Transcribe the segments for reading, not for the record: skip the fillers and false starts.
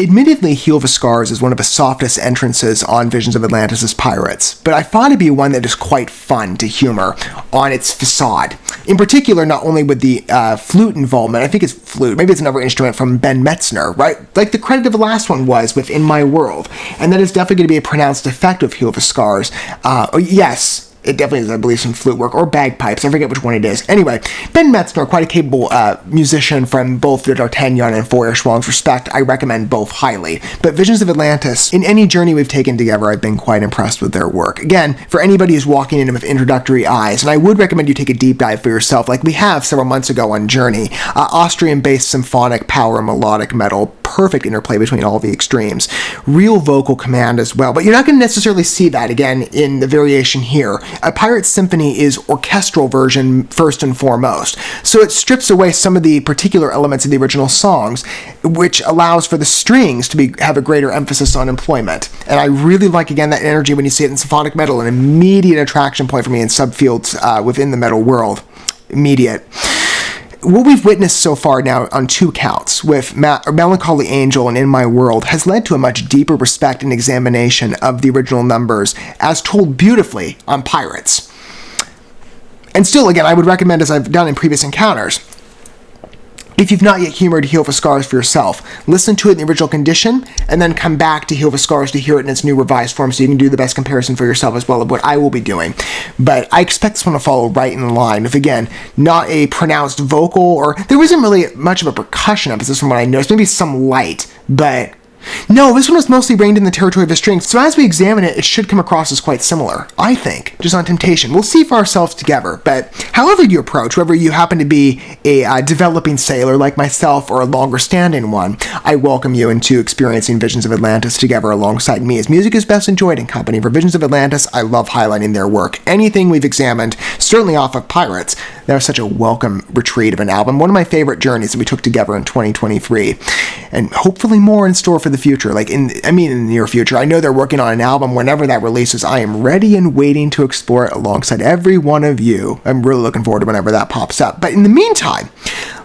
Admittedly, Heel of Scars is one of the softest entrances on Visions of Atlantis' Pirates, but I find it to be one that is quite fun to humor on its facade. In particular, not only with the flute involvement, I think it's flute, maybe it's another instrument from Ben Metzner, right? Like the credit of the last one was with In My World, and that is definitely going to be a pronounced effect of Heel of Scars. Yes. It definitely is, I believe, some flute work, or bagpipes, I forget which one it is. Anyway, Ben Metzner, quite a capable musician from both the D'Artagnan and Four Schwann's respect. I recommend both highly. But Visions of Atlantis, in any journey we've taken together, I've been quite impressed with their work. Again, for anybody who's walking in with introductory eyes, and I would recommend you take a deep dive for yourself, like we have several months ago on Journey, Austrian-based symphonic power melodic metal, perfect interplay between all the extremes. Real vocal command as well, but you're not going to necessarily see that, again, in the variation here. A Pirate Symphony is orchestral version first and foremost, so it strips away some of the particular elements of the original songs, which allows for the strings to have a greater emphasis on employment. And I really like, again, that energy when you see it in symphonic metal, an immediate attraction point for me in subfields within the metal world. Immediate. What we've witnessed so far now on two counts, with Melancholy Angel and In My World, has led to a much deeper respect and examination of the original numbers, as told beautifully on Pirates. And still, again, I would recommend, as I've done in previous encounters, if you've not yet humored Heel of Scars for yourself, listen to it in the original condition, and then come back to Heel of Scars to hear it in its new revised form so you can do the best comparison for yourself as well of what I will be doing. But I expect this one to follow right in line with, again, not a pronounced vocal, or there isn't really much of a percussion emphasis from what I noticed, maybe some light, but no, this one was mostly reined in the territory of the strings, so as we examine it, it should come across as quite similar, I think, just on Temptation. We'll see for ourselves together, but however you approach, whether you happen to be a developing sailor like myself or a longer-standing one, I welcome you into experiencing Visions of Atlantis together alongside me, as music is best enjoyed in company. For Visions of Atlantis, I love highlighting their work. Anything we've examined, certainly off of Pirates, that was such a welcome retreat of an album, one of my favorite journeys that we took together in 2023, and hopefully more in store for the future, in the near future. I know they're working on an album. Whenever that releases, I am ready and waiting to explore it alongside every one of you. I'm really looking forward to whenever that pops up. But in the meantime,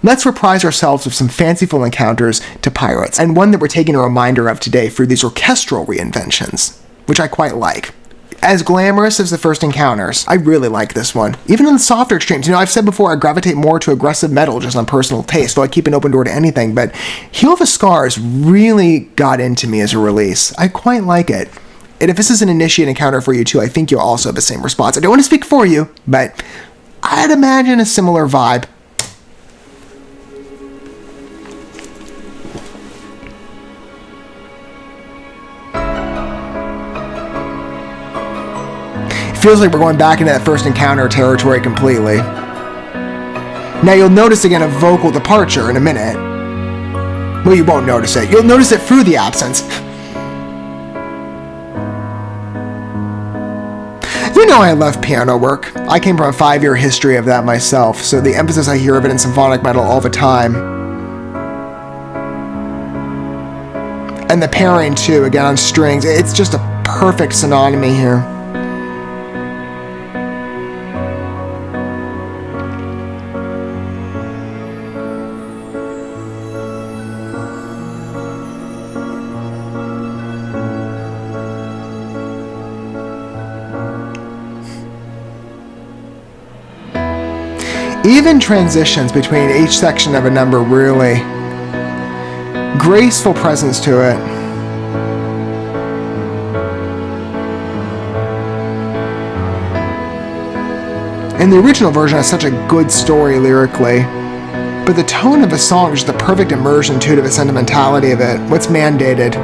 let's reprise ourselves with some fanciful encounters to Pirates, and one that we're taking a reminder of today through these orchestral reinventions, which I quite like. As glamorous as the first encounters, I really like this one. Even on the softer extremes, I've said before I gravitate more to aggressive metal just on personal taste, though I keep an open door to anything, but Heel of Scars really got into me as a release. I quite like it. And if this is an initiate encounter for you too, I think you'll also have the same response. I don't want to speak for you, but I'd imagine a similar vibe. Feels like we're going back into that first encounter territory completely. Now you'll notice again a vocal departure in a minute. Well, you won't notice it. You'll notice it through the absence. You know I love piano work. I came from a 5-year history of that myself, so the emphasis I hear of it in symphonic metal all the time. And the pairing too, again on strings, it's just a perfect synonymy here. Even transitions between each section of a number, really graceful presence to it. And the original version has such a good story lyrically, but the tone of the song is the perfect immersion too to the sentimentality of it, what's mandated.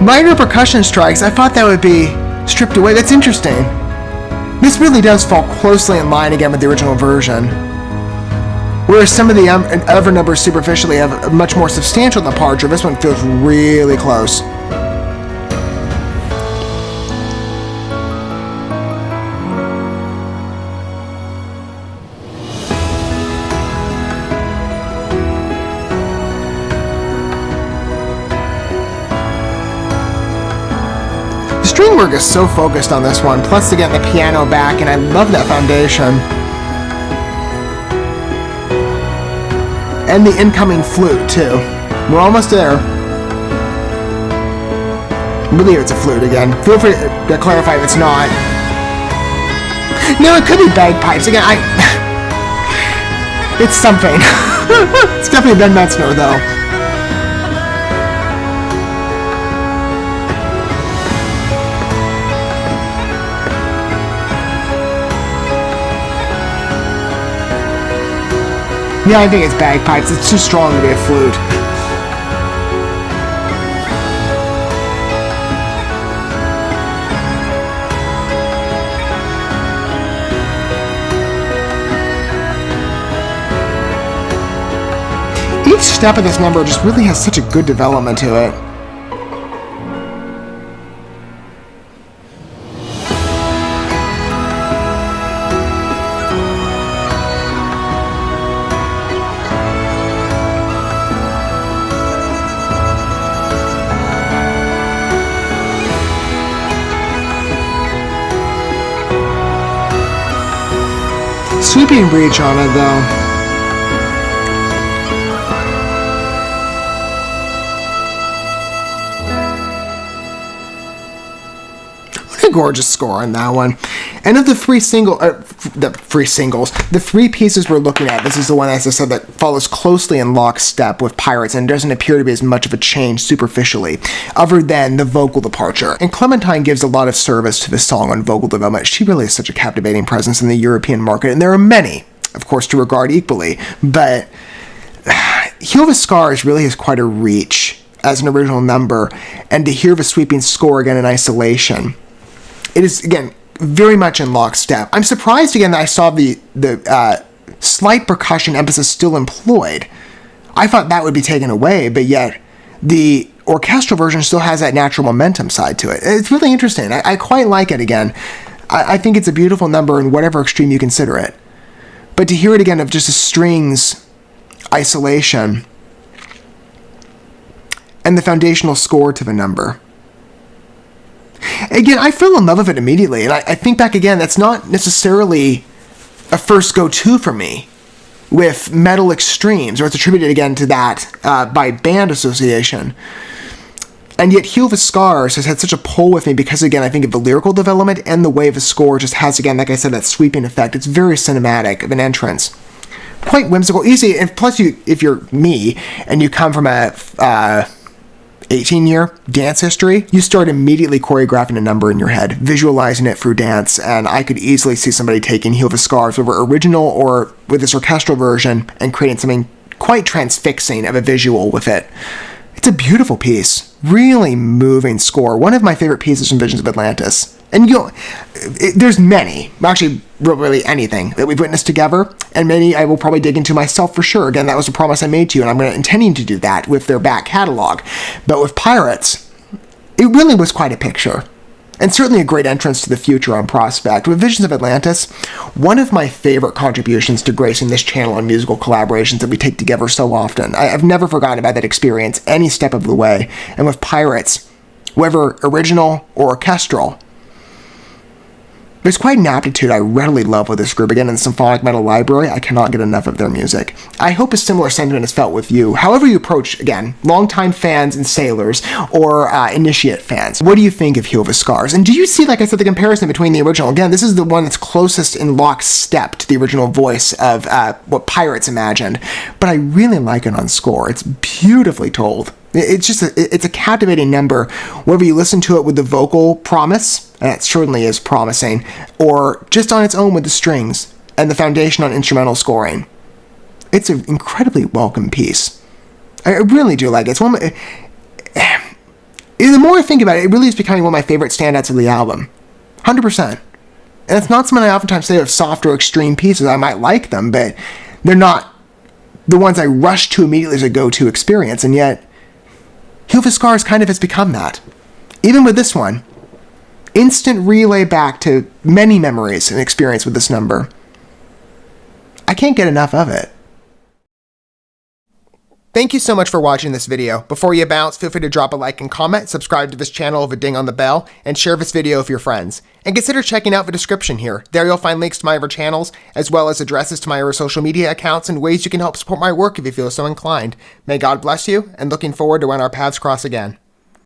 Minor percussion strikes, I thought that would be stripped away. That's interesting. This really does fall closely in line again with the original version. Whereas some of the other numbers superficially have a much more substantial departure, this one feels really close. work is so focused on this one, plus to get the piano back, and I love that foundation. And the incoming flute, too. We're almost there. I believe it's a flute again. Feel free to clarify if it's not. No, it could be bagpipes. Again, it's something. It's definitely Ben Metzner, though. Yeah, I think it's bagpipes. It's too strong to be a flute. Each step of this number just really has such a good development to it. Sweeping breach on it, though. Gorgeous score on that one. And of the three pieces we're looking at, this is the one, as I said, that follows closely in lockstep with Pirates and doesn't appear to be as much of a change superficially, other than the vocal departure. And Clementine gives a lot of service to this song on vocal development. She really is such a captivating presence in the European market, and there are many, of course, to regard equally, but Heal the Scars really has quite a reach as an original number, and to hear the sweeping score again in isolation, it is, again, very much in lockstep. I'm surprised, again, that I saw the slight percussion emphasis still employed. I thought that would be taken away, but yet the orchestral version still has that natural momentum side to it. It's really interesting. I quite like it, again. I think it's a beautiful number in whatever extreme you consider it. But to hear it, again, of just a strings isolation and the foundational score to the number. Again, I fell in love with it immediately, and I think back again, that's not necessarily a first go-to for me with metal extremes, or it's attributed again to that by band association. And yet Heal the Scars has had such a pull with me because, again, I think of the lyrical development and the way the score just has, again, like I said, that sweeping effect. It's very cinematic of an entrance. Quite whimsical, easy, and plus if you're me, and you come from a 18-year dance history, you start immediately choreographing a number in your head, visualizing it through dance, and I could easily see somebody taking Heal the Scars, whether original or with this orchestral version, and creating something quite transfixing of a visual with it. It's a beautiful piece, really moving score, one of my favorite pieces from Visions of Atlantis. And there's many, actually really anything that we've witnessed together, and many I will probably dig into myself for sure. Again, that was a promise I made to you, and I'm intending to do that with their back catalog. But with Pirates, it really was quite a picture, and certainly a great entrance to the future on prospect. With Visions of Atlantis, one of my favorite contributions to gracing this channel on musical collaborations that we take together so often. I've never forgotten about that experience any step of the way. And with Pirates, whether original or orchestral, there's quite an aptitude I readily love with this group. Again, in the Symphonic Metal Library, I cannot get enough of their music. I hope a similar sentiment is felt with you. However you approach, again, longtime fans and sailors, or initiate fans. What do you think of Heal the Scars? And do you see, like I said, the comparison between the original? Again, this is the one that's closest in lockstep to the original voice of what Pirates imagined. But I really like it on score. It's beautifully told. It's just it's a captivating number, whether you listen to it with the vocal promise, and it certainly is promising, or just on its own with the strings and the foundation on instrumental scoring. It's an incredibly welcome piece. I really do like it. It's one of my, the more I think about it, it really is becoming one of my favorite standouts of the album. 100%. And it's not something I oftentimes say of softer, extreme pieces. I might like them, but they're not the ones I rush to immediately as a go-to experience, and yet Heal the Scars kind of has become that. Even with this one, instant relay back to many memories and experience with this number. I can't get enough of it. Thank you so much for watching this video. Before you bounce, feel free to drop a like and comment, subscribe to this channel with a ding on the bell, and share this video with your friends. And consider checking out the description here. There you'll find links to my other channels, as well as addresses to my other social media accounts and ways you can help support my work if you feel so inclined. May God bless you, and looking forward to when our paths cross again.